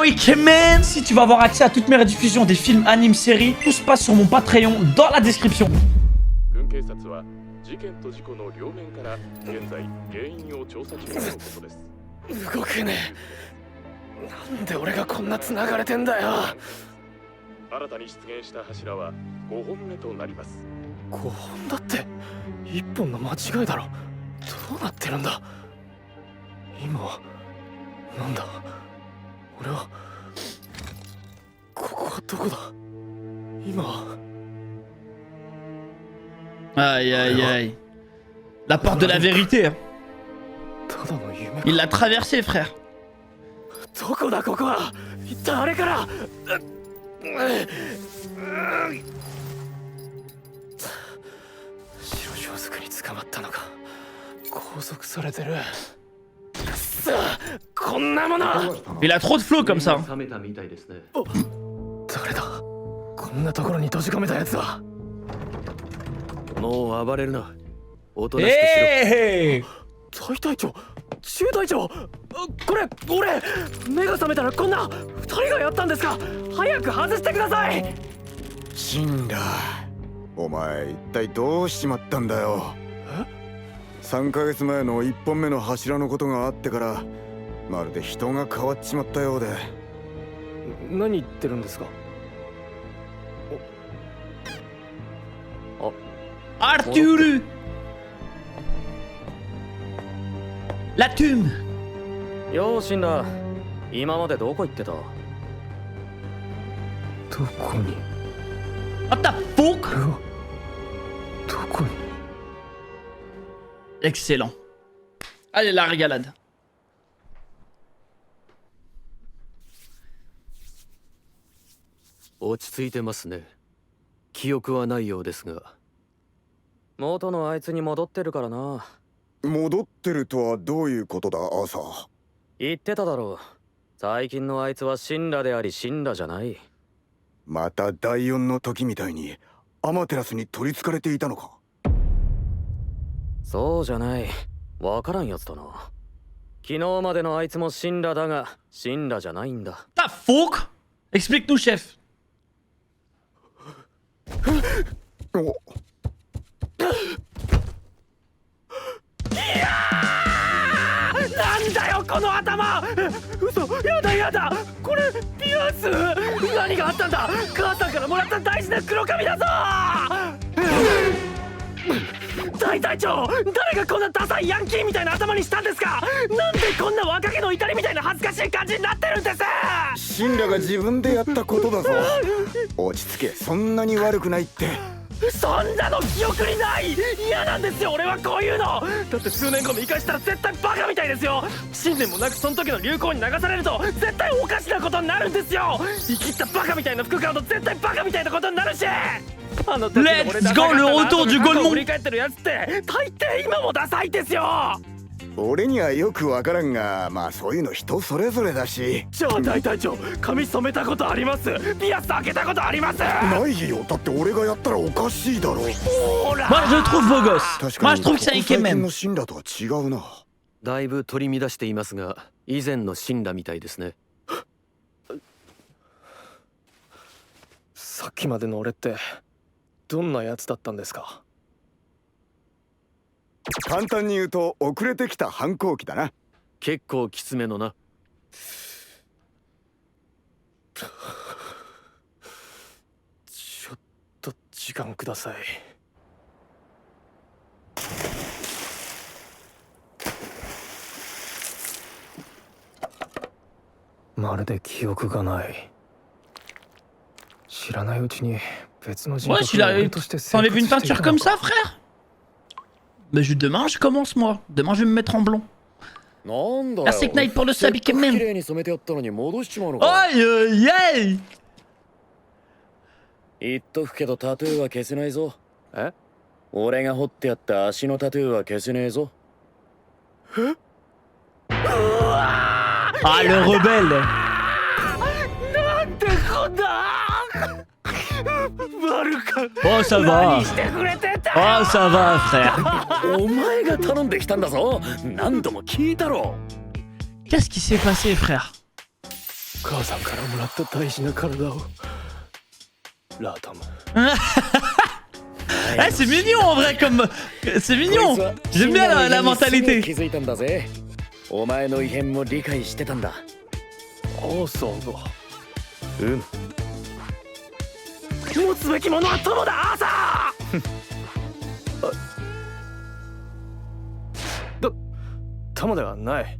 Ikemen. Si tu veux avoir accès à toutes mes rediffusions des films, animes, séries, tout se passe sur mon Patreon dans la description. 軍警察は事件と事故の両面から現在原因を調査中とのことです。動くね。なんで俺がこんな繋がれてんだよ。新たに出現した柱は5本目となります。5本だって1本の間違いだろ。どうなってるんだ今は。なんだ俺は。ここはどこだ今は。Aïe aïe aïe. La porte de la vérité. Hein. Il l'a traversé, frère. どこだここは。一体あれから。白装束に捕まったのか。拘束されてる。さあこんなもの。 Il a trop de flow comme ça. 誰だこんなところに閉じ込めたやつは。もう暴れるな。おとなしくしろ。大隊長、中隊長、これ俺目が覚めたらこんな2人がやったんですか。早く外してください。死んだ。お前一体どうしちまったんだよ。3ヶ月前の1本目の柱のことがあってからまるで人が変わっちまったようで。何言ってるんですか。Arthur. La tombe. よう死んだ。今までどこ行ってた。どこに。 What the fuck? どこに。 Excellent. Allez, la régalade. 落ち着いてますね。記憶はないようですが。元のあいつに戻ってるからな。戻ってるとはどういうことだ、朝。言ってただろう。最近のあいつは神羅であり神羅じゃない。また第4の時みたいにアマテラスに取り憑かれていたのか。そうじゃない。わからんやつだな。昨日までのあいつも神羅だが神羅じゃないんだ。 The fuck? Explique-nous, chef. おなんだよこの頭。嘘。やだやだ。これピアス。何があったんだ。母さんからもらった大事な黒髪だぞ。大隊長、誰がこんなダサいヤンキーみたいな頭にしたんですか。なんでこんな若気の至りみたいな恥ずかしい感じになってるんです。シンラが自分でやったことだぞ。落ち着け、そんなに悪くないって。そんなの記憶にない。嫌なんですよ俺はこういうの。だって数年後見返したら絶対バカみたいですよ。信念もなくその時の流行に流されると絶対おかしなことになるんですよ。生きったバカみたいな服買うと絶対バカみたいなことになるし。あの時の俺ダサかったな。 Let's go, le retour du Golemon. 振り返ってるやつって大抵今もダサいですよ。俺にはよくわからんが、まあそういうの人それぞれだし。じゃあ大隊長、髪染めたことあります。ピアス開けたことあります。ないよ。だって俺がやったらおかしいだろ。ほら。 Moi, je le trouve beau gosse. Moi, je trouve que c'est un 最近 Ikemen. のシンラとは違うな。だいぶ取り乱していますが、以前の神羅みたいですね。さっきまでの俺ってどんなやつだったんですか。簡単に言うと遅れてきた反抗期だな。結構きつめのな。ちょっと時間ください。まるで記憶がない。知らないうちに別の人格 Ouais, il a. を俺として生 T'enlèves 活 une してい peinture た comme のか。 ça, frère? Mais demain, je commence, moi. Demain, je vais me mettre en blond. なんだよ。 La Sick Night pour le sub 綺 Ikemen. 麗に染めてやったのに戻しちまうのか。 Aïe, aïe, aïe. 言っとくけどタトゥーは消せないぞ。え？俺が彫ってやった足のタトゥーは消せねえぞ。Ah, le rebelle. なんてこんな。バルカ。 Oh, ça va. 何してくれてた。 Oh, ça va, frère. お前が頼んできたんだぞ。何度も聞いたろ。 Qu'est-ce qui s'est passé, frère? 母さんからもらった大事な体をラータム。Eh, c'est mignon en vrai comme... C'est mignon. J'aime bien la mentalité. 気づいたんだぜ。お前の異変も理解してたんだ。アーサーがうん。持つべきものは友だ、アーサー友ではない。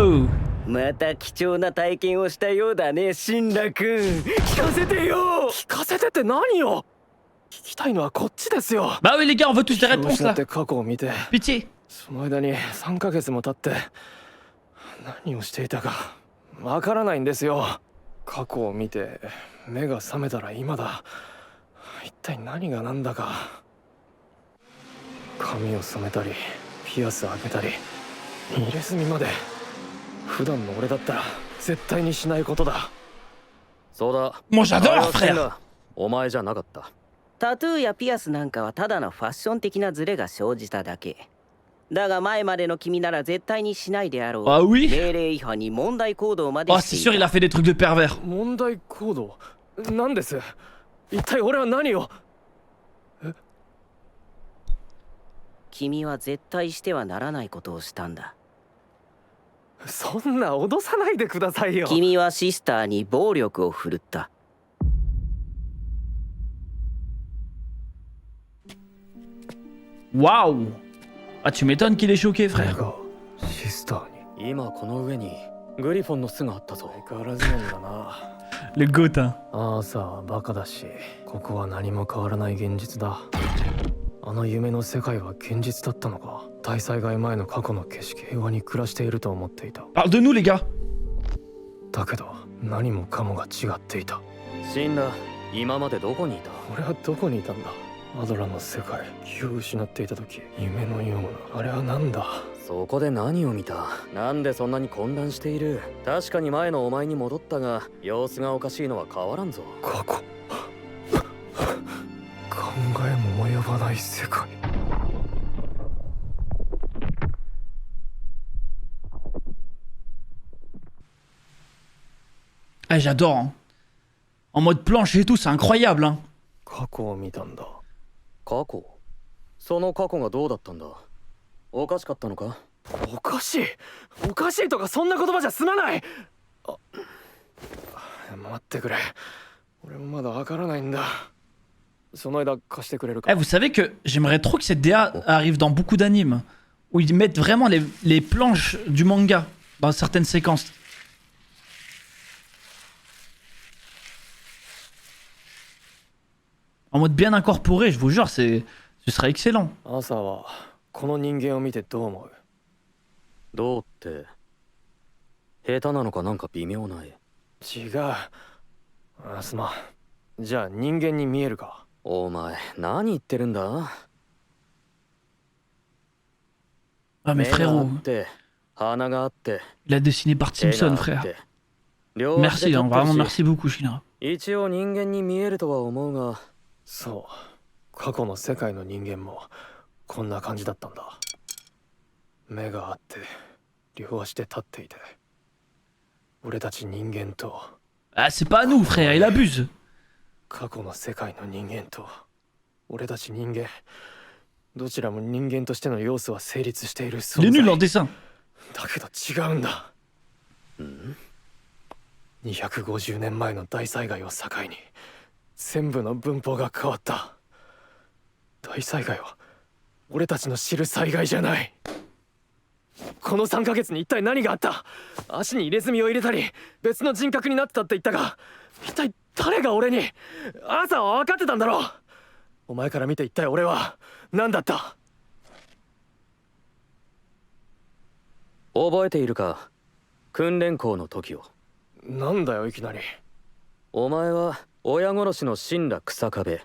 Oh! また貴重な体験をしたようだね、シンラ君。聞かせてよ。聞かせてって何よ。聞きたいのはこっちですよ。 Bah oui les gars, on veut tous des réponses だっ là. て過去を見て、 Pitié. その間に3ヶ月も経って何をしていたかわからないんですよ。過去を見て目が覚めたら今だ。一体何が何だか。髪を染めたりピアス開けたり入れ墨まで、普段の俺だったら絶対にしないことだ。そうだ。 Moi あれ j'adore はシン frère. ラ、お前じゃなかった。タトゥーやピアスなんかはただのファッション的なズレが生じただけ。だが前までの君なら絶対にしないであろう。 Ah oui? 命令違反に問題行動まで Oh して c'est い sûr il た。 a fait des trucs de pervers. 問題行動なんです。一体俺は何を。君は絶対してはならないことをしたんだ。そんな脅さないでくださいよ。君はシスターに暴力を振るった。 Waouh. Ah tu m'étonnes qu'il est choqué 俺 frère. がシスターに。今この上にグリフォンの巣があったぞ。相変わらずなんだな。 Le goth hein. アーサーはバカだし、ここは何も変わらない現実だ。あの夢の世界は現実だったのか。大災害前の過去の景色、平和に暮らしていると思っていた。 Parle de nous les gars. だけど何もかもが違っていた。シンラ、今までどこにいた？俺はどこにいたんだ。アドラの世界、気を失っていた時、夢のような。あれは何だ。そこで何を見た？なんでそんなに混乱している？確かに前のお前に戻ったが、様子がおかしいのは変わらんぞ。過去。考えも及ばない世界。 Ah j'adore hein. En mode planche et tout, c'est incroyable hein. 過去を見たんだ。過去？その過去がどうだったんだ？おかしかったのか？おかしい。おかしいとかそんな言葉じゃ済まない。あ、待ってくれ。俺もまだわからないんだ。その間貸してくれるか。 Eh vous savez que j'aimerais trop que cette DA arrive dans beaucoup d'animes. Où ils mettent vraiment les planches du manga dans certaines séquences. En mode bien incorporé, je vous jure, ce serait excellent. アーサーはこの人間を見てどう思う？どうって下手なのかなんか微妙な絵。違う。すまん。じゃあ人間に見えるか？お前何言ってるんだ？ Ah mais 目があ frérot, って鼻があって il a dessiné Bart 手 Simpson があっ frère. て両足で Merci, 立 hein, ってる vraiment し merci beaucoup Shina. 一応人間に見えるとは思うが。そう。過去の世界の人間もこんな感じだったんだ。目があって両足で立っていて、俺たち人間と Ah c'est pas à nous frère, il abuse. 過去の世界の人間と俺たち人間、どちらも人間としての要素は成立している Il est 存 nul 在 en dessin. だけど違うんだ。250年前の大災害を境に全部の文法が変わった。大災害は俺たちの知る災害じゃない。この3ヶ月に一体何があった？足に入れ墨を入れたり別の人格になってたって言ったが、一体誰が俺に？アーサーは分かってたんだろう。お前から見て一体俺は何だった？覚えているか？訓練校の時を。なんだよいきなり。お前は親殺しの神羅草壁、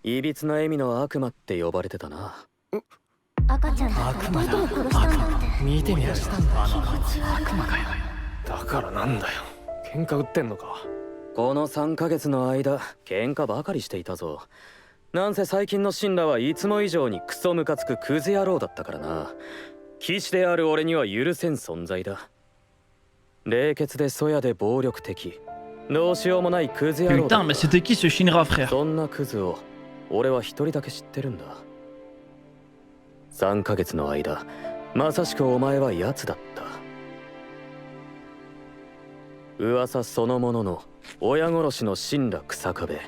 いびつな笑みの悪魔って呼ばれてたな。赤ちゃんだったら弟を殺したんだって。見てみろよ。悪魔かよ。だからなんだよ。喧嘩売ってんのか？この3ヶ月の間喧嘩ばかりしていたぞ。なんせ最近の神羅はいつも以上にクソムカつくクズ野郎だったからな。騎士である俺には許せん存在だ。冷血でそやで暴力的、どうしようもないクズ野郎だ Putain, mais c'était qui ce Shinra, frère? そんなクズを俺は一人だけ知ってるんだ。3ヶ月の間、まさしくお前は奴だった。噂そのものの親殺しの神羅草壁。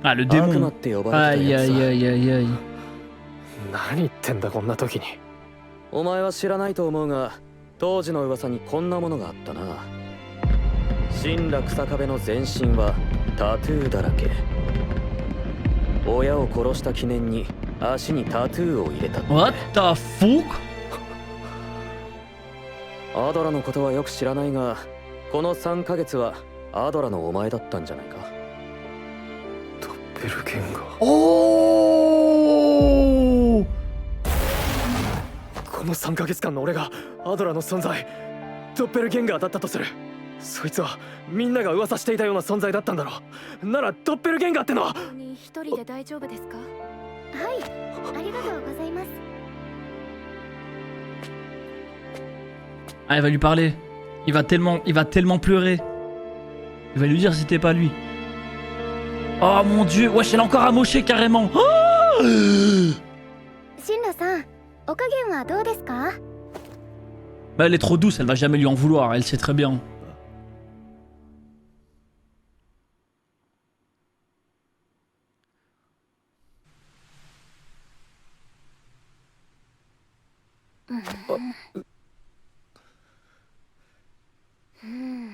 Ah, le 悪魔 démon. って呼ばれて Aïe, たやつ aïe, だ。 aïe, aïe, aïe. 何言ってんだこんな時に。お前は知らないと思うが、当時の噂にこんなものがあったな。神羅草壁の全身はタトゥーだらけ。親を殺した記念に足にタトゥーを入れたって。 What the fuck? アドラのことはよく知らないが、この3ヶ月はアドラのお前だったんじゃないか。ドッペルゲンガー。 Oh! この3ヶ月間の俺がアドラの存在、ドッペルゲンガーだったとする。そいつはみんなが噂していたような存在だったんだろう。ならドッペルゲンガーってのは。一人で大丈夫ですか？はい、ありがとうございます。 Ah, il va lui parler. Il va tellement pleurer. Il va lui dire c'était pas lui. Oh mon dieu, wesh, elle a encore amoché carrément. Oh! シンラさん、お加減はどうですか？ Bah, elle est trop douce, elle va jamais lui en vouloir, elle sait très bien. Hmm.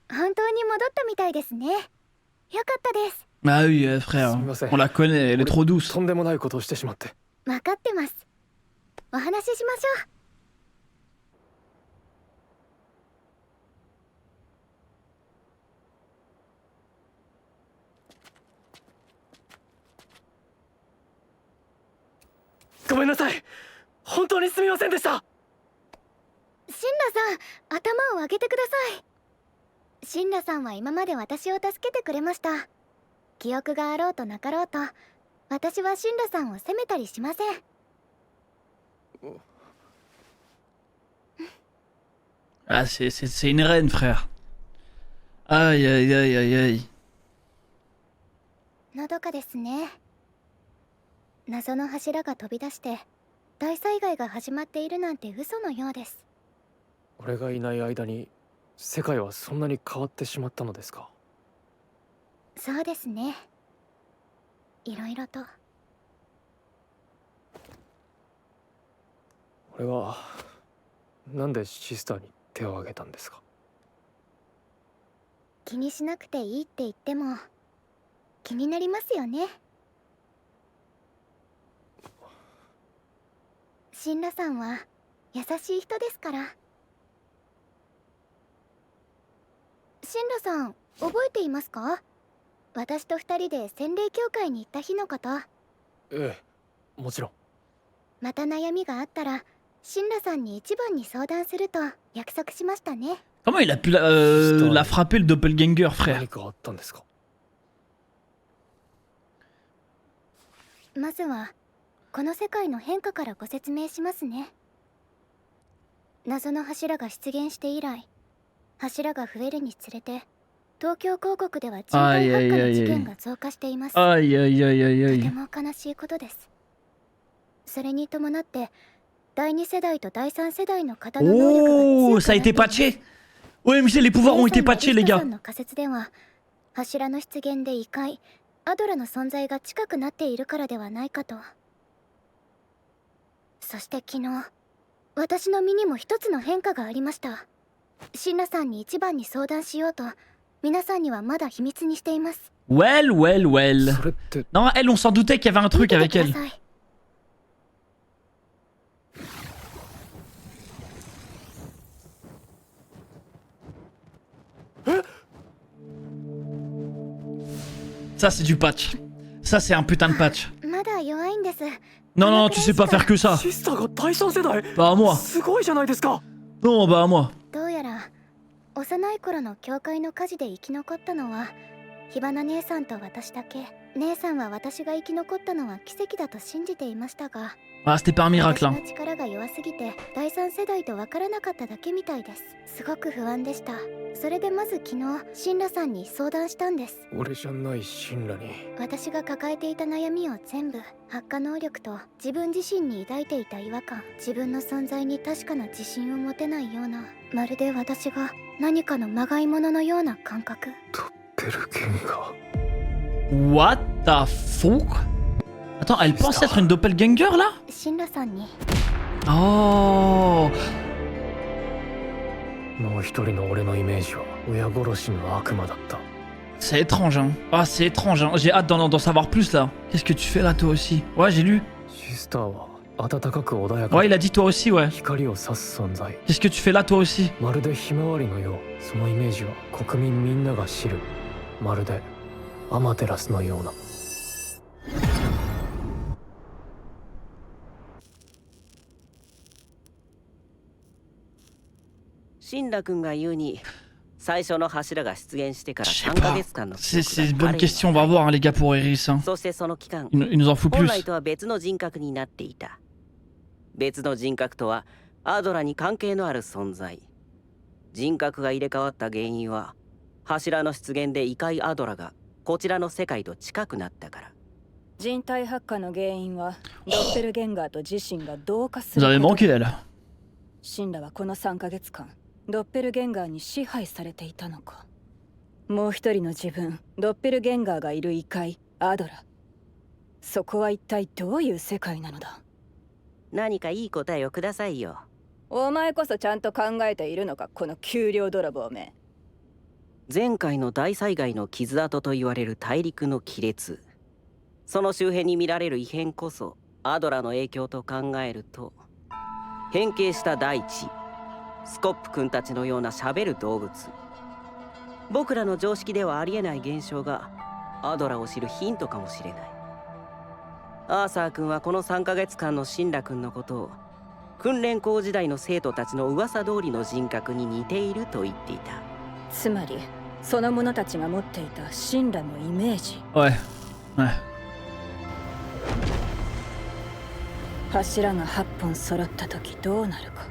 本当に戻ったみたいですね。よかったです。 Ah oui, frère, on la connaît, elle est trop douce. とんでもないことをしてしまって。分かってます。お話ししましょう。ごめんなさい。本当にすみませんでした。シンラさん、頭を上げてください。シンラさんは今まで私を助けてくれました。記憶があろうとなかろうと、私はシンラさんを責めたりしません。 Ah, c'est une reine, frère. Aïe, aïe, aïe, aïe, aïe. のどかですね。謎の柱が飛び出して大災害が始まっているなんて嘘のようです。俺がいない間に世界はそんなに変わってしまったのですか。そうですね。いろいろと。俺はなんでシスターに手を挙げたんですか。気にしなくていいって言っても気になりますよね。シンラさんは優しい人ですから。シンラさん、覚えていますか？私と二人で洗礼教会に行った日のこと。ええ、もちろん。また悩みがあったらシンラさんに一番に相談すると約束しましたね。 Comment il a pu la frapper le doppelganger, frère? 何かあったんですか。まずはこの世界の変化からご説明しますね。謎の柱が出現して以来、柱が増えるにつれて東京広告では人体発火の事件が増加しています。 Aïe, aïe, aïe, aïe, とて aïe. も悲しいことです。それに伴って第2世代と第3世代の方の能力が Oh, 強く ça a なって été patché. Ouais, mais les pouvoirs ont été patchés, les さ gars. んの仮説では柱の出現で異界アドラの存在が近くなっているからではないかと。そして昨日私の身にも一つの変化がありました。シンラさんに一番に相談しようと皆さんにはまだ秘密にしています。 Well, well, well. それって Non, elle, on s'en doutait qu'il y avait un 見 truc てて avec くだ elle. さい。Ça, c'est du patch. Ça, c'est un putain de patch. まだ弱いんです。 Non, non, tu sais pas faire que ça. シスターが第3世代。 Bah, à moi. すごいじゃないですか。 Non, bah, à moi. どうやら幼い頃の教会の火事で生き残ったのは火花姉さんと私だけ。姉さんは私が生き残ったのは奇跡だと信じていましたが、 Ah, c'était pas un miracle, 私 hein. の力が弱すぎて第三世代と分からなかっただけみたいです。すごく不安でした。それでまず昨日シンラさんに相談したんです。俺じゃないシンラに。私が抱えていた悩みを全部、発火能力と自分自身に抱いていた違和感、自分の存在に確かな自信を持てないような、まるで私が何かのまがいもののような感覚。ペルケンガ。 What the fuck? Attends, elle pense être une doppelganger là? シンラさんに Oh. もう一人の俺のイメージは親殺しの悪魔だった。 C'est étrange, hein. Ah, c'est étrange, hein. J'ai hâte d'en savoir plus là. Qu'est-ce que tu fais là, toi aussi? Ouais, j'ai lu. シスターは温かく穏やか Ouais, il a dit toi aussi, ouais. 光を差す存在。 Qu'est-ce que tu fais là, toi aussi? まるでひまわりのよう。そのイメージは国民みんなが知る。まるでアマテラスのような。シンラ君が言うに、最初の柱が出現してから Je sais 3ヶ pas. 月間の C'est une bonne question, on va voir, hein, les gars, pour Iris. Hein. そしてその期間、 Il nous en fout 本 plus. 来とは別の人格になっていた。別の人格とはアドラに関係のある存在。人格が入れ替わった原因は、柱の出現で異界アドラがこちらの世界と近くなったから。人体発火の原因はドッペルゲンガーと自身が同化す Vous る avez こと manqué, elle. シンラはこの3ヶ月間ドッペルゲンガーに支配されていたのか。もう一人の自分ドッペルゲンガーがいる異界アドラ、そこは一体どういう世界なのだ。何かいい答えをくださいよ。お前こそちゃんと考えているのか、この給料泥棒め。前回の大災害の傷跡と言われる大陸の亀裂、その周辺に見られる異変こそアドラの影響と考えると、変形した大地、スコップ君たちのような喋る動物、僕らの常識ではありえない現象がアドラを知るヒントかもしれない。アーサー君はこの3ヶ月間のシンラ君のことを訓練校時代の生徒たちの噂通りの人格に似ていると言っていた。つまりその者たちが持っていたシンラのイメージ。 Ouais. Ouais. 柱が8本揃った時どうなるか。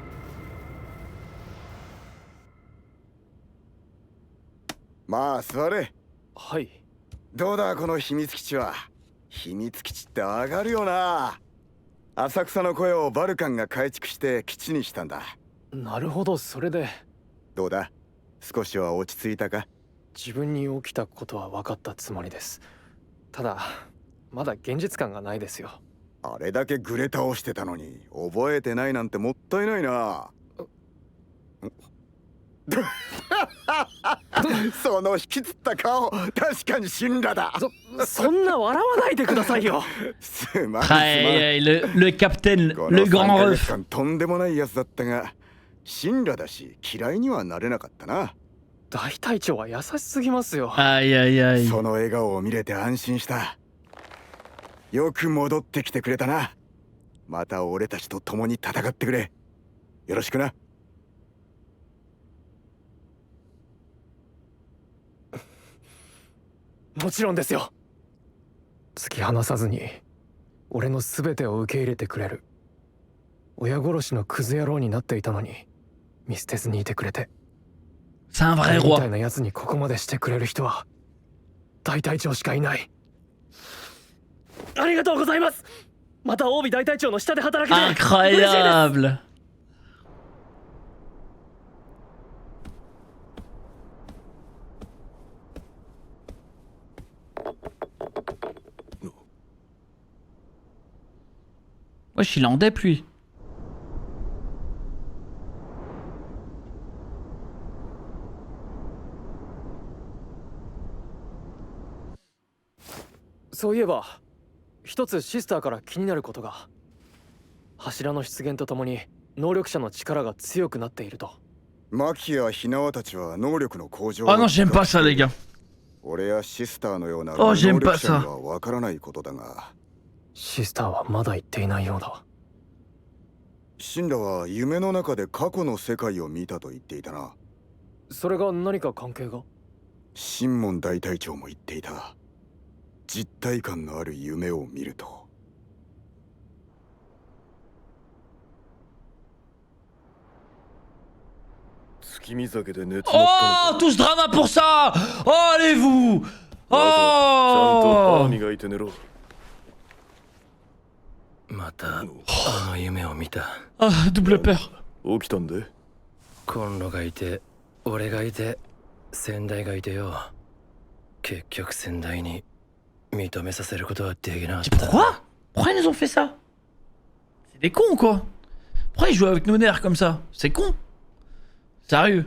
まあ座れ。はい。どうだこの秘密基地は。秘密基地って上がるよな。浅草の声をバルカンが改築して基地にしたんだ。なるほど、それで。どうだ少しは落ち着いたか。自分に起きたことは分かったつもりです。ただまだ現実感がないですよ。あれだけグレ倒してたのに覚えてないなんてもったいないな。その引きつった顔、確かに死んだだ。そんな笑わないでくださいよ。すまんすまん。Ouais, le capitaine, こ le の grand 3ヶ月 ref. 間とんでもないやつだったが、死んだだし嫌いにはなれなかったな。大隊長は優しすぎますよ。 Aïe, aïe, aïe. その笑顔を見れて安心した。よく戻ってきてくれたな。また俺たちと共に戦ってくれ。よろしくな。もちろんですよ。突き放さずに俺の全てを受け入れてくれる。親殺しのクズ野郎になっていたのに見捨てずにいてくれて。 C'est un vrai みた roi. いなやつにここまでしてくれる人は大隊長しかいない。ありがとうございます。また帯大隊長の下で働けて嬉しいです。 Incroyable. Wesh, il est en dep lui. そういえば一つシスターから気になることが。柱の出現とともに能力者の力が強くなっていると。マキやヒナワたちは能力の向上。 Oh non, j'aime pas ça, les gars. 俺やシスターのような Oh, 能 j'aime 力 pas 者に ça. はわからないことだが、シスターはまだ言っていないようだ。シンラは夢の中で過去の世界を見たと言っていたな。それが何か関係が？シンモン大隊長も言っていた。実体感のある夢を見ると。月見酒で寝つまったの Oh, tout ce drama pour ça. Oh, allez-vous. か。ちゃんと歯 Oh. 磨いて寝ろ。またあの夢を見た。 Ah, double peur. 起きたんで。コンロがいて俺がいて先代がいてよ。結局先代に認めさせることはできなかっ Mais た。 pourquoi? Pourquoi ils nous ont fait ça? C'est des cons quoi. Pourquoi ils jouent avec nos nerfs comme ça? C'est con. Sérieux.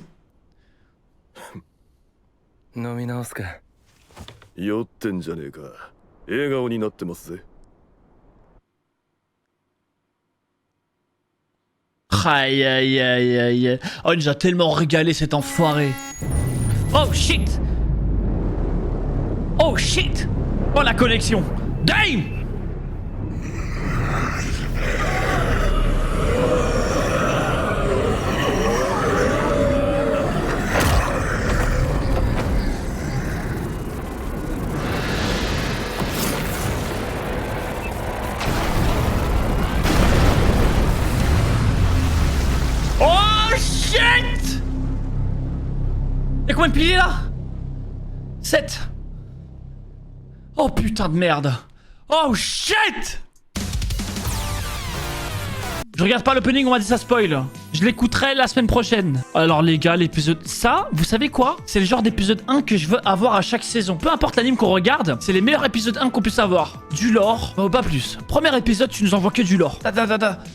飲み直すか。酔ってんじゃねえか。笑顔になってますぜ。 Aïe aïe aïe aïe aïe. Oh, il nous a tellement régalé cet enfoiré. Oh shit. Oh shit. Oh la connexion. Damn. Oh shit. Y'a combien de piliers là? 7. Oh putain de merde. Oh shit. Je regarde pas l'opening, on m'a dit ça spoil. Je l'écouterai la semaine prochaine. Alors les gars, l'épisode... Ça, vous savez quoi? C'est le genre d'épisode 1 que je veux avoir à chaque saison. Peu importe l'anime qu'on regarde, c'est les meilleurs épisodes 1 qu'on puisse avoir. Du lore, pas plus. Premier épisode, tu nous envoies que du lore.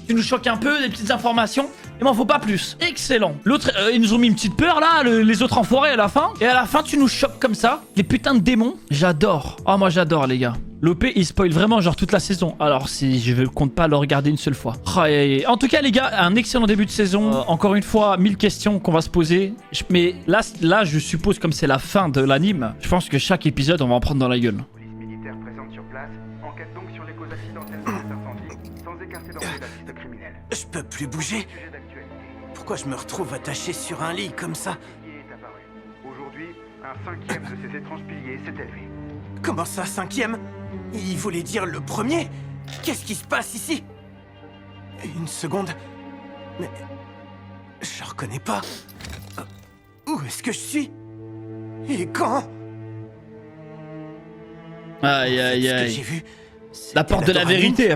Tu nous choques un peu, des petites informations. Et m'en faut pas plus. Excellent. L'autre, ils nous ont mis une petite peur là, les autres enfoirés à la fin. Et à la fin, tu nous choques comme ça. Les putains de démons. J'adore. Oh, moi j'adore les gars. L'OP il spoil vraiment genre toute la saison. Alors si je ne compte pas le regarder une seule fois. En tout cas les gars, un excellent début de saison. Encore une fois, 1000 questions qu'on va se poser. Mais là je suppose comme c'est la fin de l'anime, je pense que chaque épisode on va en prendre dans la gueule. Police militaire présente sur place, enquête donc sur les causes accidentelles de cet incendie, sans écarter d'emblée la piste criminelle. Je peux plus bouger. Sujet d'actualité. Pourquoi je me retrouve attaché sur un lit comme ça? Qui est apparu. Aujourd'hui, un cinquième de ces étranges piliers s'est élevé. Comment ça, cinquième? Il voulait dire le premier? Qu'est-ce qui se passe ici? Une seconde. Mais... je reconnais pas. Où est-ce que je suis? Et quand? Aïe aïe Ce que aïe. j'ai vu, La porte de la vérité.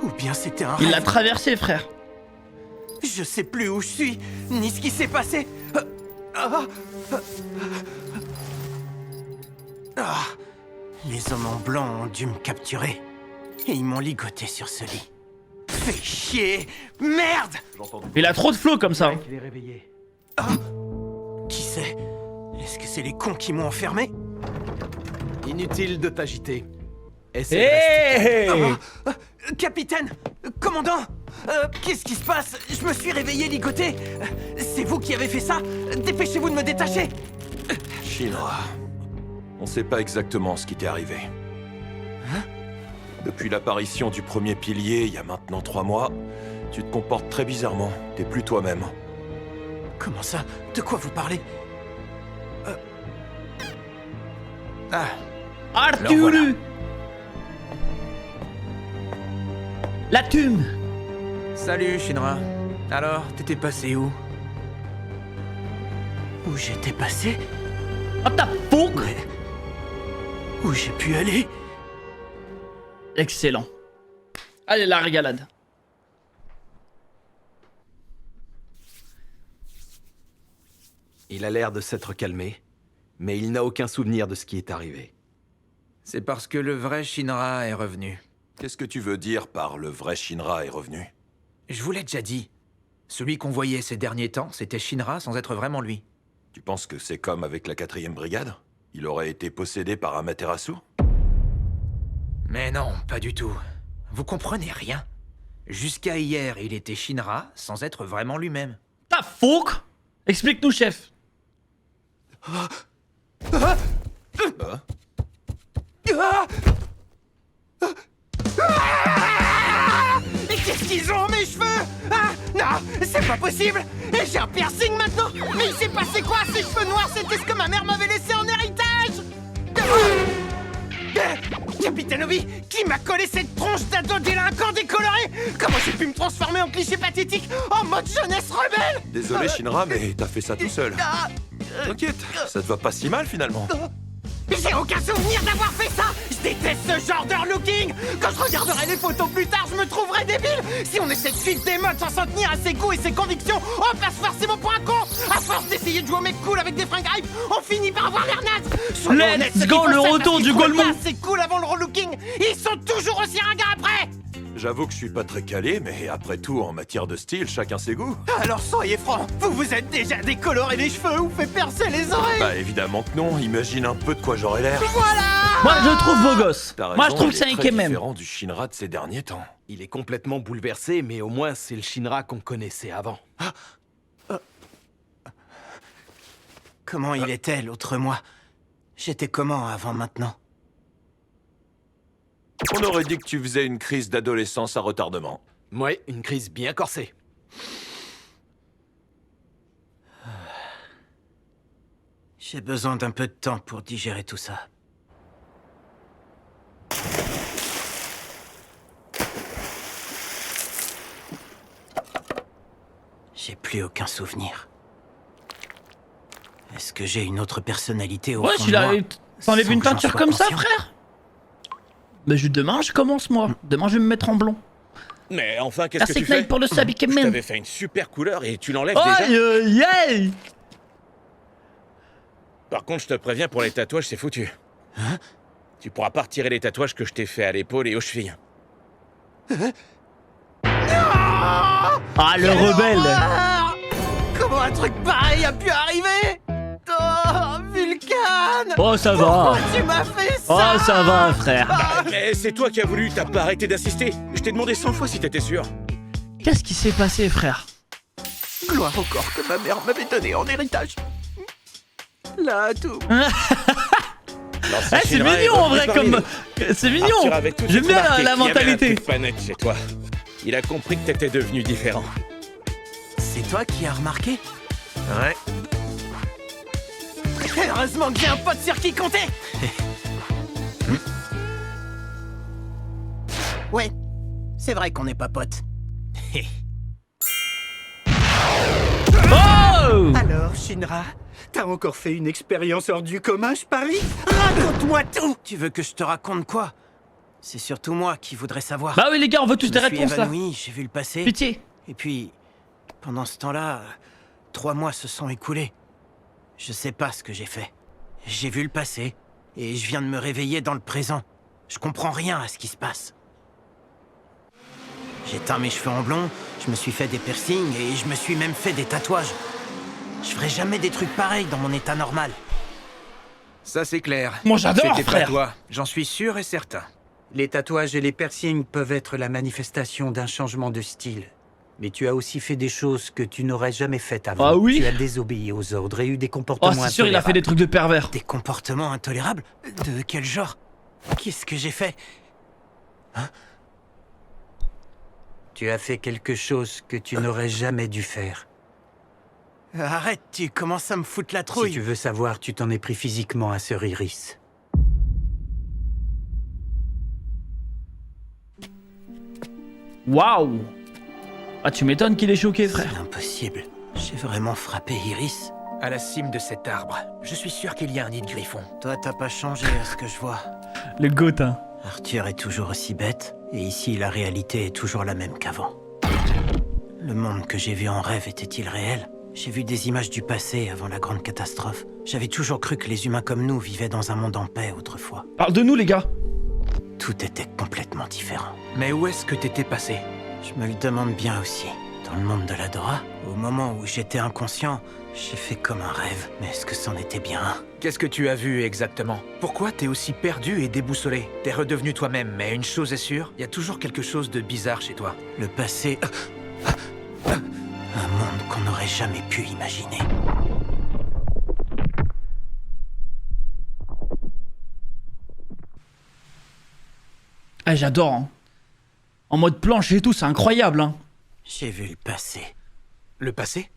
ou bien c'était un Il rêve. l'a traversé frère. Je sais plus où je suis, ni ce qui s'est passé. Les hommes en blanc ont dû me capturer. Et ils m'ont ligoté sur ce lit. Fais chier! Merde! Il a trop de flow comme ça. Il est réveillé. Qui c'est? Est-ce que c'est les cons qui m'ont enfermé? Inutile de t'agiter. Hey. Capitaine! Commandant! Qu'est-ce qui se passe? Je me suis réveillé ligoté! C'est vous qui avez fait ça? Dépêchez-vous de me détacher! Shinra, on sait pas exactement ce qui t'est arrivé. Depuis l'apparition du premier pilier, il y a maintenant 3 mois, tu te comportes très bizarrement. T'es plus toi-même. Comment ça? De quoi vous parlez? Arthur. voilà. La thune. Salut Shinra. Alors, t'étais passé où? Où j'étais passé? What the fuck? Où j'ai pu aller? Excellent. Allez, la régalade. Il a l'air de s'être calmé, mais il n'a aucun souvenir de ce qui est arrivé. C'est parce que le vrai Shinra est revenu. Qu'est-ce que tu veux dire par le vrai Shinra est revenu? Je vous l'ai déjà dit. Celui qu'on voyait ces derniers temps, c'était Shinra sans être vraiment lui. Tu penses que c'est comme avec la 4e brigade? Il aurait été possédé par Amaterasu? Mais non, pas du tout. Vous comprenez rien. Jusqu'à hier, il était Shinra sans être vraiment lui-même. Ta fuck. Explique-nous, chef. Mais qu'est-ce qu'ils ont, mes cheveux? Ah, non, c'est pas possible! Et j'ai un piercing maintenant! Mais il s'est passé quoi? Ces cheveux noirs, c'était ce que ma mère m'avait laissé en héritage! Capitaine Obi, qui m'a collé cette tronche d'ado délinquant décoloré? Comment j'ai pu me transformer en cliché pathétique en mode jeunesse rebelle? Désolé Shinra, mais t'as fait ça tout seul. T'inquiète, ça te va pas si mal finalement. J'ai aucun souvenir d'avoir fait ça. Je déteste ce genre d'urlooking. Quand je regarderai les photos plus tard, je me trouverai débile. Si on essaie de suivre des modes sans s'en tenir à ses goûts et ses convictions, on passe forcément pour un con. À force d'essayer de jouer au mec cool avec des fringues hype, on finit par avoir l'air naze. Soyons honnêtes, Let's ceux qui go, font le ça parce retour qu'ils du trouvent Golemon. pas assez cool avant le relooking. Ils sont toujours aussi ringards après. J'avoue que je suis pas très calé, mais après tout, en matière de style, chacun ses goûts. Alors soyez francs, vous êtes déjà décoloré les cheveux ou fait percer les oreilles. Bah évidemment que non, imagine un peu de quoi j'aurais l'air. Voilà. Moi, je le trouve beau gosse. T'as Moi, je raison, trouve que il c'est est un très même. différent du Shinra de ces derniers temps. Il est complètement bouleversé, mais au moins c'est le Shinra qu'on connaissait avant. Comment il était l'autre mois? J'étais comment avant maintenant? On aurait dit que tu faisais une crise d'adolescence à retardement. Ouais, une crise bien corsée. J'ai besoin d'un peu de temps pour digérer tout ça. J'ai plus aucun souvenir. Est-ce que j'ai une autre personnalité au Ouais, fond tu de moi, t'enlèves sans une que j'en teinture sois comme ça, conscient? frère? Bah, demain, je commence, moi. Demain, je vais me mettre en blond. Mais enfin, qu'est-ce que Merci tu fais? Knight pour le sub, Je Ikemen. t'avais fait une super couleur et tu l'enlèves Aïe, déjà. yeah. Par contre, je te préviens, pour les tatouages, c'est foutu. Hein? Tu pourras pas retirer les tatouages que je t'ai fait à l'épaule et aux chevilles. Ah, le rebelle. horreur! Comment un truc pareil a pu arriver? Oh, Vulcan! Oh, ça va. Pourquoi tu m'as fait ça? Oh, ça va, frère. Bah, mais c'est toi qui as voulu, t'as pas arrêté d'insister. Je t'ai demandé 100 fois si t'étais sûr. Qu'est-ce qui s'est passé, frère? Gloire au corps que ma mère m'avait donné en héritage. Là, tout. Eh, c'est mignon en vrai comme. C'est mignon. J'aime bien la mentalité. Panette chez toi. Il a compris que t'étais devenu différent. C'est toi qui as remarqué? Ouais. Heureusement que j'ai un pote sur qui compter. Ouais, c'est vrai qu'on n'est pas potes. Oh! Alors, Shinra, t'as encore fait une expérience hors du commun, je parie? Raconte-moi tout! Tu veux que je te raconte quoi? C'est surtout moi qui voudrais savoir. Bah oui, les gars, on veut tous des Je me suis réponses là. évanoui, j'ai vu le passé. Pitié. Et puis, pendant ce temps-là, 3 mois se sont écoulés. Je sais pas ce que j'ai fait. J'ai vu le passé, et je viens de me réveiller dans le présent. Je comprends rien à ce qui se passe. J'ai teint mes cheveux en blond, je me suis fait des piercings, et je me suis même fait des tatouages. Je ferai jamais des trucs pareils dans mon état normal. Ça c'est clair. Moi, j'adore, C'était frère. pas toi, j'en suis sûr et certain. Les tatouages et les piercings peuvent être la manifestation d'un changement de style. Mais tu as aussi fait des choses que tu n'aurais jamais faites avant. Ah oui? Tu as désobéi aux ordres et eu des comportements Oh, c'est sûr, il a fait des trucs de pervers. Des comportements intolérables? De quel genre? Qu'est-ce que j'ai fait? Tu as fait quelque chose que tu n'aurais jamais dû faire. Arrête, tu commences à me foutre la trouille. Si tu veux savoir, tu t'en es pris physiquement à Sœur Iris. Waouh. Ah, tu m'étonnes qu'il est choqué, frère. C'est impossible. J'ai vraiment frappé Iris. À la cime de cet arbre, je suis sûr qu'il y a un nid de griffon. Toi, t'as pas changé à ce que je vois. Le goth, hein. Arthur est toujours aussi bête, et ici la réalité est toujours la même qu'avant. Le monde que j'ai vu en rêve était-il réel? J'ai vu des images du passé avant la grande catastrophe. J'avais toujours cru que les humains comme nous vivaient dans un monde en paix autrefois. Parle de nous, les gars. Tout était complètement différent. Mais où est-ce que t'étais passé? Je me le demande bien aussi. Dans le monde de l'Adora, au moment où j'étais inconscient, j'ai fait comme un rêve. Mais est-ce que c'en était bien un? Qu'est-ce que tu as vu exactement? Pourquoi t'es aussi perdu et déboussolé? T'es redevenu toi-même, mais une chose est sûre, il y a toujours quelque chose de bizarre chez toi. Le passé... Un monde qu'on n'aurait jamais pu imaginer. Ah, j'adore, hein. En mode planche et tout, c'est incroyable, hein. J'ai vu le passé. Le passé?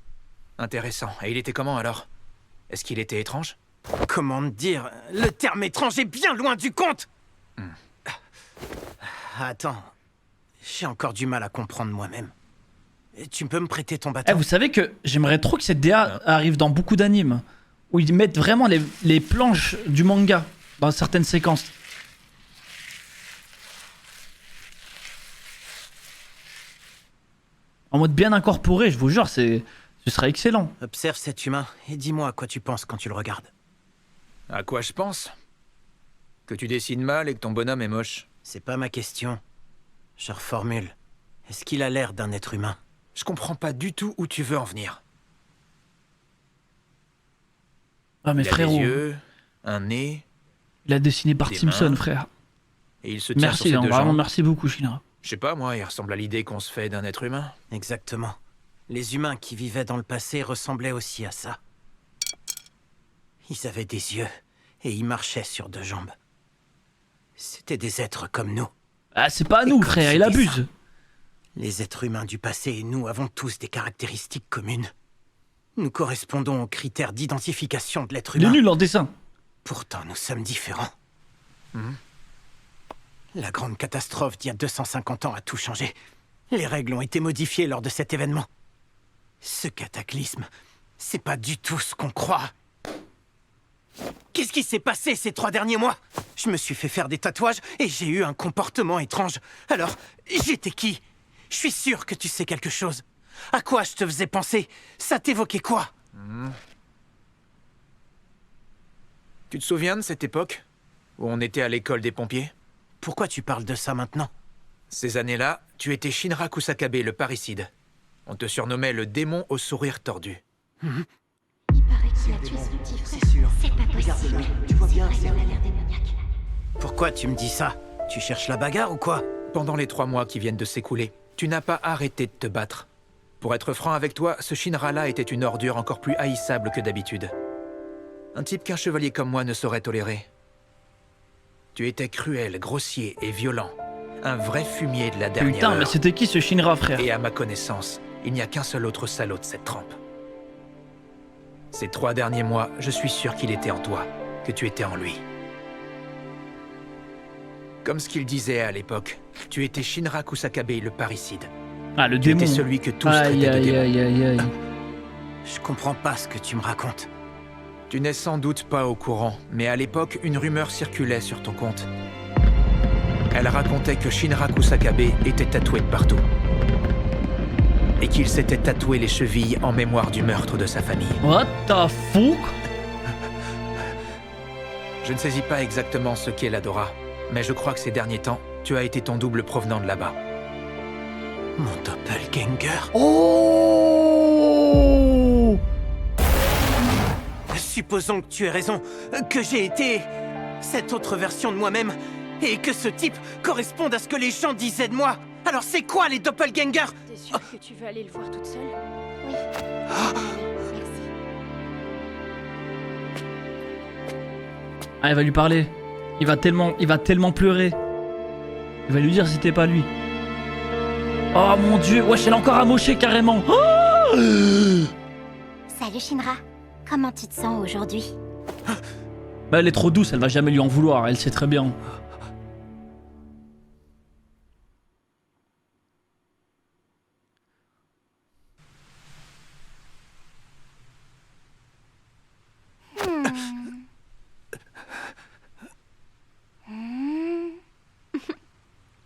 Intéressant. Et il était comment alors? Est-ce qu'il était étrange? Comment te dire? Le terme étrange est bien loin du compte! Attends, j'ai encore du mal à comprendre moi-même. Tu peux me prêter ton Eh, bâton? vous savez que j'aimerais trop que cette DA arrive dans beaucoup d'animes. Où ils mettent vraiment les planches du manga dans certaines séquences. En mode bien incorporé, je vous jure, ce serait excellent. Observe cet humain et dis-moi à quoi tu penses quand tu le regardes. À quoi je pense? Que tu dessines mal et que ton bonhomme est moche. C'est pas ma question. Je reformule. Est-ce qu'il a l'air d'un être humain? Je comprends pas du tout où tu veux en venir. Ah mais il a frérot, des yeux, un nez, il a dessiné Bart des Simpson, mains, frère. et il se tient sur Merci, ses hein, deux vraiment jambes. merci beaucoup, Shinra. Je sais pas, moi, il ressemble à l'idée qu'on se fait d'un être humain. Exactement. Les humains qui vivaient dans le passé ressemblaient aussi à ça. Ils avaient des yeux et ils marchaient sur deux jambes. C'était des êtres comme nous. Ah, c'est pas à nous, frère, il abuse. Les êtres humains du passé et nous avons tous des caractéristiques communes. Nous correspondons aux critères d'identification de l'être Il est humain. nul en dessin. Pourtant, nous sommes différents. La grande catastrophe d'il y a 250 ans a tout changé. Les règles ont été modifiées lors de cet événement. Ce cataclysme, c'est pas du tout ce qu'on croit. Qu'est-ce qui s'est passé ces 3 derniers mois? Je me suis fait faire des tatouages et j'ai eu un comportement étrange. Alors, j'étais qui? Je suis sûr que tu sais quelque chose. À quoi je te faisais penser? Ça t'évoquait quoi? Tu te souviens de cette époque où on était à l'école des pompiers? Pourquoi tu parles de ça maintenant? Ces années-là, tu étais Shinra Kusakabe, le parricide. On te surnommait le démon au sourire tordu. Il paraît qu'il a tué son petit frère. C'est pas possible. Tu vois bien, il a l'air démoniaque. Pourquoi tu me dis ça? Tu cherches la bagarre ou quoi? Pendant les 3 mois qui viennent de s'écouler, tu n'as pas arrêté de te battre. Pour être franc avec toi, ce Shinra-là était une ordure encore plus haïssable que d'habitude. Un type qu'un chevalier comme moi ne saurait tolérer. Tu étais cruel, grossier et violent. Un vrai fumier de la dernière Putain, heure. mais c'était qui ce Shinra, frère? Et à ma connaissance, il n'y a qu'un seul autre salaud de cette trempe. Ces 3 derniers mois, je suis sûr qu'il était en toi, que tu étais en lui. Comme ce qu'il disait à l'époque, tu étais Shinra Kusakabe, le parricide. Ah, le tu démon. étais celui que tous Aïe, traitaient de aïe, démon. aïe, aïe, aïe. Je comprends pas ce que tu me racontes. Tu n'es sans doute pas au courant, mais à l'époque, une rumeur circulait sur ton compte. Elle racontait que Shinra Kusakabe était tatoué de partout. Et qu'il s'était tatoué les chevilles en mémoire du meurtre de sa famille. What the fuck? Je ne saisis pas exactement ce qu'est l'Adora, mais je crois que ces derniers temps, tu as été ton double provenant de là-bas. Mon doppelganger. Oh! Supposons que tu aies raison, que j'ai été cette autre version de moi-même, et que ce type corresponde à ce que les gens disaient de moi. Alors c'est quoi les doppelgangers? T'es sûr que tu veux aller le voir toute seule? Oui. Ah, il va lui parler. Il va tellement pleurer. Il va lui dire si c'était pas lui. Oh mon dieu, wesh, elle est encore amochée carrément. Oh! Salut Shinra. Comment tu te sens aujourd'hui? Bah, elle est trop douce, elle va jamais lui en vouloir, elle sait très bien.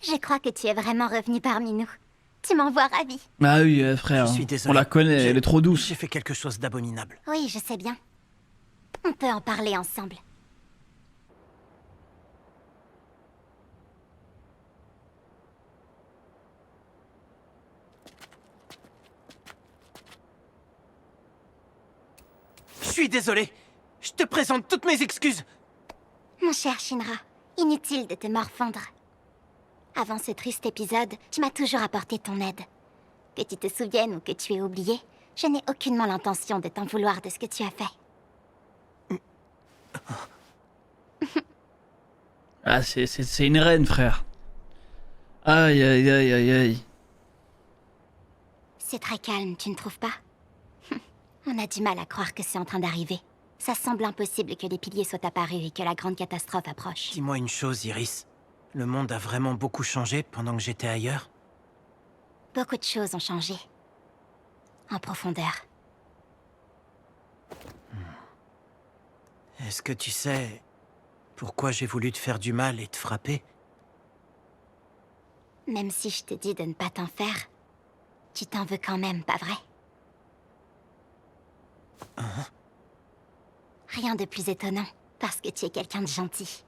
Je crois que tu es vraiment revenu parmi nous. Tu m'envoies ravie. Ah oui, frère, Je suis désolé. on la connaît, J'ai- elle est trop douce. J'ai fait quelque chose d'abominable. Oui, je sais bien. On peut en parler ensemble. Je suis désolé. Je te présente toutes mes excuses. Mon cher Shinra, inutile de te morfondre. Avant ce triste épisode, tu m'as toujours apporté ton aide. Que tu te souviennes ou que tu aies oublié, je n'ai aucunement l'intention de t'en vouloir de ce que tu as fait. Ah, c'est une reine, frère. Aïe, aïe, aïe, aïe, aïe. C'est très calme, tu ne trouves pas? On a du mal à croire que c'est en train d'arriver. Ça semble impossible que les piliers soient apparus et que la grande catastrophe approche. Dis-moi une chose, Iris. Le monde a vraiment beaucoup changé pendant que j'étais ailleurs. Beaucoup de choses ont changé. En profondeur. Est-ce que tu sais pourquoi j'ai voulu te faire du mal et te frapper? Même si je t'ai dit de ne pas t'en faire, tu t'en veux quand même, pas vrai? Rien de plus étonnant, parce que tu es quelqu'un de gentil.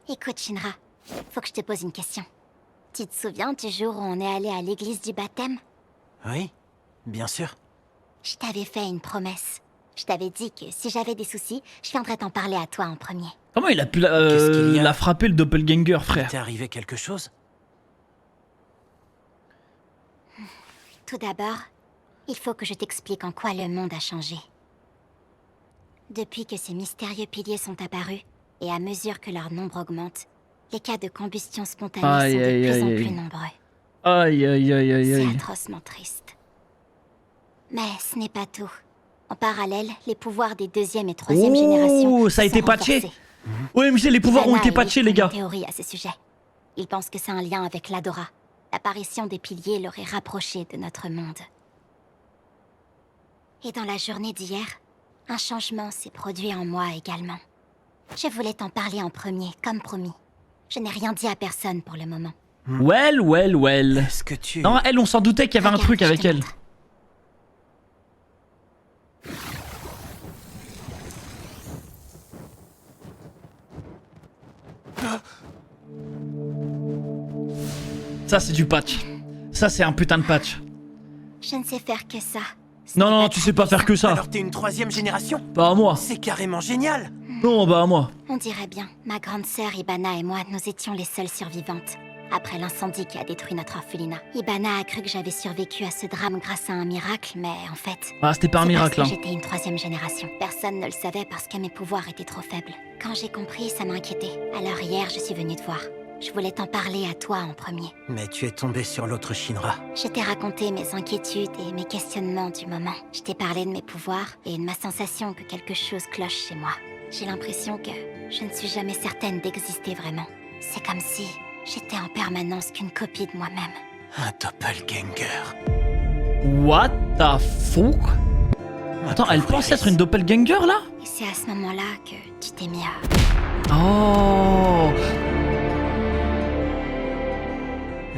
Écoute, Shinra, faut que je te pose une question. Tu te souviens du jour où on est allé à l'église du baptême? Oui, bien sûr. Je t'avais fait une promesse. Je t'avais dit que si j'avais des soucis, je viendrais t'en parler à toi en premier. Comment il a pu la frapper le doppelganger, frère? T'est arrivé quelque chose? Tout d'abord, il faut que je t'explique en quoi le monde a changé. Depuis que ces mystérieux piliers sont apparus, et à mesure que leur nombre augmente, les cas de combustion spontanée sont de plus en plus nombreux. Aïe aïe aïe aïe aïe. C'est atrocement triste. Mais ce n'est pas tout. En parallèle, les pouvoirs des deuxième et troisième générations ça a été sont patché. renforcés. OMG, les pouvoirs ont Ivana été et patchés, Lee les ont gars. une théorie à ce sujet. Ils pensent que c'est un lien avec l'Adora. L'apparition des piliers l'aurait rapproché de notre monde. Et dans la journée d'hier, un changement s'est produit en moi également. Je voulais t'en parler en premier, comme promis. Je n'ai rien dit à personne pour le moment. Well. Est-ce que tu... Non, elle, on s'en doutait qu'il y avait un truc avec elle. Ça, c'est du patch. Ça, c'est un putain de patch. Je ne sais faire que ça. Non, tu sais pas faire que ça. Alors t'es une troisième génération? Pas à moi. C'est carrément génial. Non, bah à moi. On dirait bien. Ma grande sœur Ibana et moi, nous étions les seules survivantes. Après l'incendie qui a détruit notre orphelinat. Ibana a cru que j'avais survécu à ce drame grâce à un miracle, mais en fait... Ah, c'était pas un miracle, parce hein. que j'étais une troisième génération. Personne ne le savait parce que mes pouvoirs étaient trop faibles. Quand j'ai compris, ça m'a inquiétée. Alors hier, je suis venue te voir. Je voulais t'en parler à toi en premier. Mais tu es tombé sur l'autre Shinra. Je t'ai raconté mes inquiétudes et mes questionnements du moment. Je t'ai parlé de mes pouvoirs et de ma sensation que quelque chose cloche chez moi. J'ai l'impression que je ne suis jamais certaine d'exister vraiment. C'est comme si j'étais en permanence qu'une copie de moi-même. Un doppelganger. What the fuck? Attends, elle pense être une doppelganger, là? Et c'est à ce moment-là que tu t'es mis à... Oh.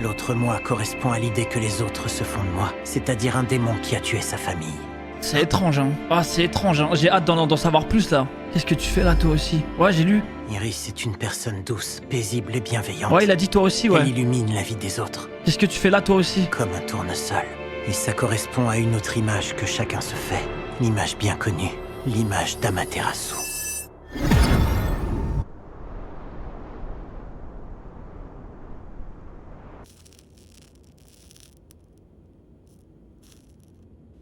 L'autre moi correspond à l'idée que les autres se font de moi, c'est-à-dire un démon qui a tué sa famille. C'est étrange, hein. Ah, c'est étrange, hein. J'ai hâte d'en savoir plus, là. Qu'est-ce que tu fais, là, toi aussi? Ouais, j'ai lu. Iris est une personne douce, paisible et bienveillante. Ouais, il a dit toi aussi, ouais. Elle illumine la vie des autres. Qu'est-ce que tu fais là, toi aussi? Comme un tournesol. Et ça correspond à une autre image que chacun se fait. L'image bien connue. L'image d'Amaterasu.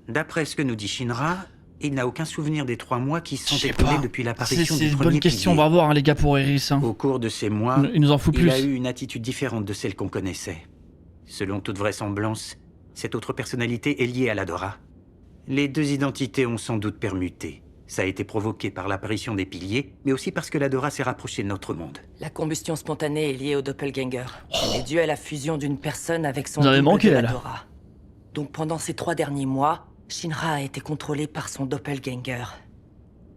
D'après ce que nous dit Shinra, il n'a aucun souvenir des 3 mois qui sont Je sais écoulés pas. depuis l'apparition C'est du une premier bonne question, on pilier. va voir, hein, les gars, pour Iris. Hein. Au cours de ces mois, Il nous en faut plus. il a eu une attitude différente de celle qu'on connaissait. Selon toute vraisemblance, cette autre personnalité est liée à l'Adora. Les deux identités ont sans doute permuté. Ça a été provoqué par l'apparition des piliers, mais aussi parce que l'Adora s'est rapprochée de notre monde. La combustion spontanée est liée au doppelganger. Elle est due à la fusion d'une personne avec son Vous avez double manqué, de elle. l'Adora. Donc pendant ces 3 derniers mois, Shinra a été contrôlé par son doppelganger.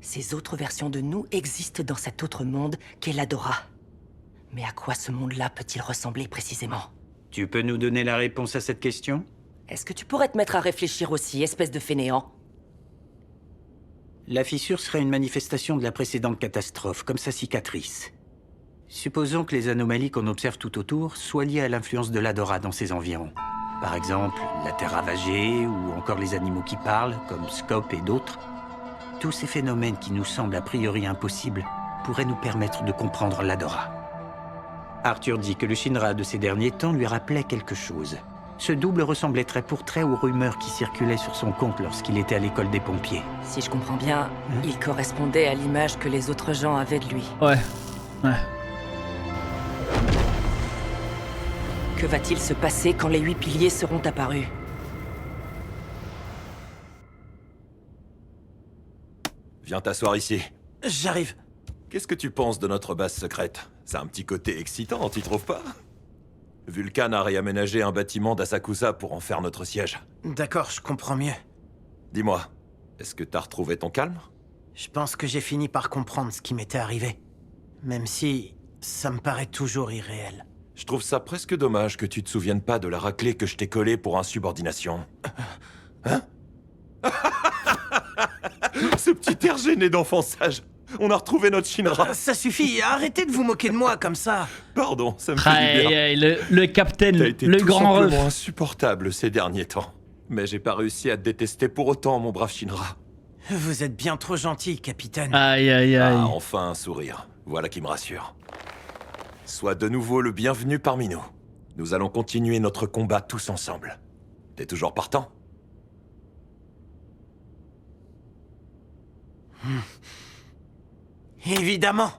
Ces autres versions de nous existent dans cet autre monde qu'est l'Adora. Mais à quoi ce monde-là peut-il ressembler précisément? Tu peux nous donner la réponse à cette question? Est-ce que tu pourrais te mettre à réfléchir aussi, espèce de fainéant? La fissure serait une manifestation de la précédente catastrophe, comme sa cicatrice. Supposons que les anomalies qu'on observe tout autour soient liées à l'influence de l'Adora dans ses environs. Par exemple, la Terre ravagée, ou encore les animaux qui parlent, comme Scope et d'autres. Tous ces phénomènes qui nous semblent a priori impossibles pourraient nous permettre de comprendre l'Adora. Arthur dit que le Shinra de ces derniers temps lui rappelait quelque chose. Ce double ressemblait trait pour trait aux rumeurs qui circulaient sur son compte lorsqu'il était à l'école des pompiers. Si je comprends bien, il correspondait à l'image que les autres gens avaient de lui. Ouais. Que va-t-il se passer quand les 8 piliers seront apparus? Viens t'asseoir ici. J'arrive. Qu'est-ce que tu penses de notre base secrète? C'est un petit côté excitant, t'y trouves pas? Vulcan a réaménagé un bâtiment d'Asakusa pour en faire notre siège. D'accord, je comprends mieux. Dis-moi, est-ce que t'as retrouvé ton calme? Je pense que j'ai fini par comprendre ce qui m'était arrivé. Même si ça me paraît toujours irréel. Je trouve ça presque dommage que tu te souviennes pas de la raclée que je t'ai collée pour insubordination. Hein? Ce petit air gêné d'enfant sage. On a retrouvé notre Shinra. Ça suffit, arrêtez de vous moquer de moi comme ça. Pardon, ça me fait du bien. Le capitaine, T'as été le tout grand ref. simplement insupportable ces derniers temps. Mais j'ai pas réussi à te détester pour autant, mon brave Shinra. Vous êtes bien trop gentil, capitaine. Aïe, aïe, aïe. Ah, enfin un sourire. Voilà qui me rassure. Sois de nouveau le bienvenu parmi nous. Nous allons continuer notre combat tous ensemble. T'es toujours partant? Évidemment.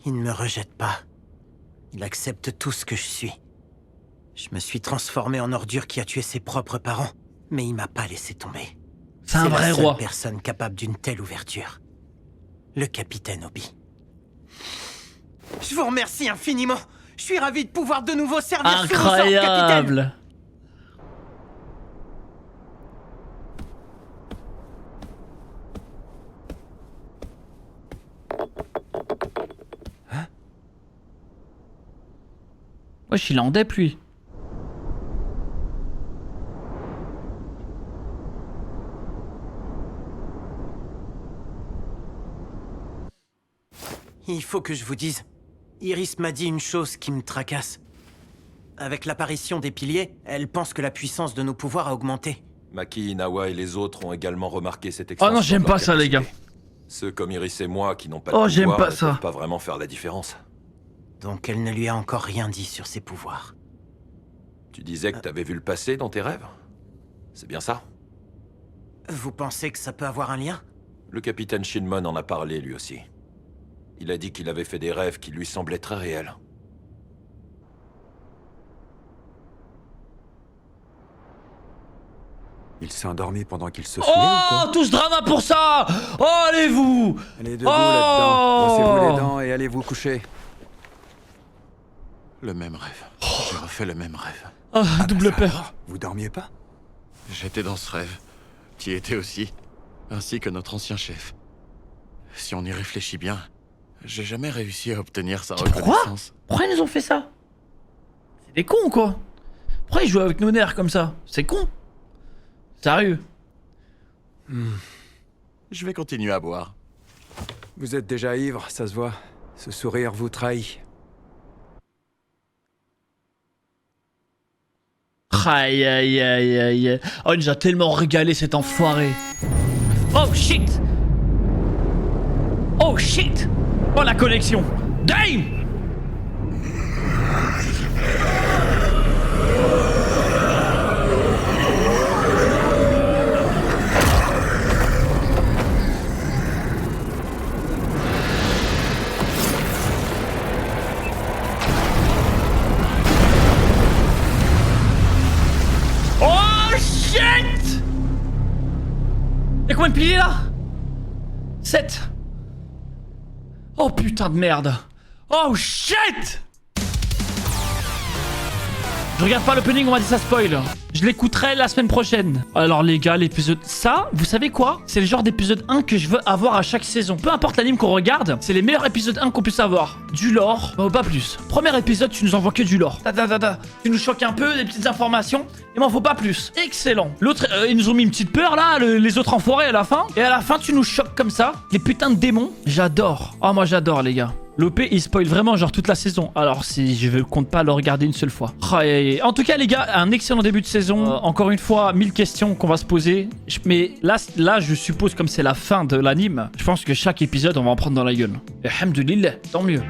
Il ne me rejette pas. Il accepte tout ce que je suis. Je me suis transformé en ordure qui a tué ses propres parents, mais il m'a pas laissé tomber. C'est un vrai la seule roi. personne capable d'une telle ouverture. Le capitaine Obi. Je vous remercie infiniment. Je suis ravi de pouvoir de nouveau servir sous vos ordres, capitaine. Incroyable. Wesh, il est en dep, lui. Il faut que je vous dise. Iris m'a dit une chose qui me tracasse. Avec l'apparition des piliers, elle pense que la puissance de nos pouvoirs a augmenté. Maki, Inawa et les autres ont également remarqué cette Oh extension. non, j'aime de leur pas ça, les gars. capacité. Ceux comme Iris et moi qui n'ont pas de Oh, j'aime pouvoir pas ne ça. peuvent pas vraiment faire la différence. Donc elle ne lui a encore rien dit sur ses pouvoirs. Tu disais que t'avais vu le passé dans tes rêves? C'est bien ça? Vous pensez que ça peut avoir un lien? Le capitaine Shinmon en a parlé lui aussi. Il a dit qu'il avait fait des rêves qui lui semblaient très réels. Il s'est endormi pendant qu'il se saoulait ou quoi? Oh, tout ce drama pour ça! Oh, allez-vous! Allez, debout là-dedans. Brossez-vous les dents et allez vous coucher. Le même rêve. J'ai refait le même rêve. Oh, double ça peur. alors, vous dormiez pas? J'étais dans ce rêve. Tu y étais aussi. Ainsi que notre ancien chef. Si on y réfléchit bien, j'ai jamais réussi à obtenir sa reconnaissance. Pourquoi ils nous ont fait ça? C'est des cons, quoi. Pourquoi ils jouent avec nos nerfs comme ça? C'est con. Sérieux. Je vais continuer à boire. Vous êtes déjà ivre, ça se voit. Ce sourire vous trahit. Aïe aïe aïe aïe. Oh, il nous a tellement régalé cet enfoiré. Oh shit. Oh shit. Oh la connexion. Damn. Oh shit. Y'a combien de piliers là? 7. Oh putain de merde. Oh shit. Je regarde pas l'opening, on m'a dit ça spoil. Je l'écouterai la semaine prochaine. Alors les gars, l'épisode... Ça, vous savez quoi? C'est le genre d'épisode 1 que je veux avoir à chaque saison. Peu importe l'anime qu'on regarde, c'est les meilleurs épisodes 1 qu'on puisse avoir. Du lore, mais pas plus. Premier épisode, tu nous envoies que du lore. Tu nous choques un peu, des petites informations. Il m'en faut pas plus. Excellent. L'autre, ils nous ont mis une petite peur là, les autres enfoirés à la fin. Et à la fin, tu nous choques comme ça. Les putains de démons. J'adore. Oh, moi j'adore les gars. L'OP il spoil vraiment genre toute la saison. Alors si je ne compte pas le regarder une seule fois. En tout cas les gars, un excellent début de saison. Encore une fois, 1000 questions qu'on va se poser. Mais là je suppose comme c'est la fin de l'anime, je pense que chaque épisode on va en prendre dans la gueule. Et alhamdoulilah, tant mieux.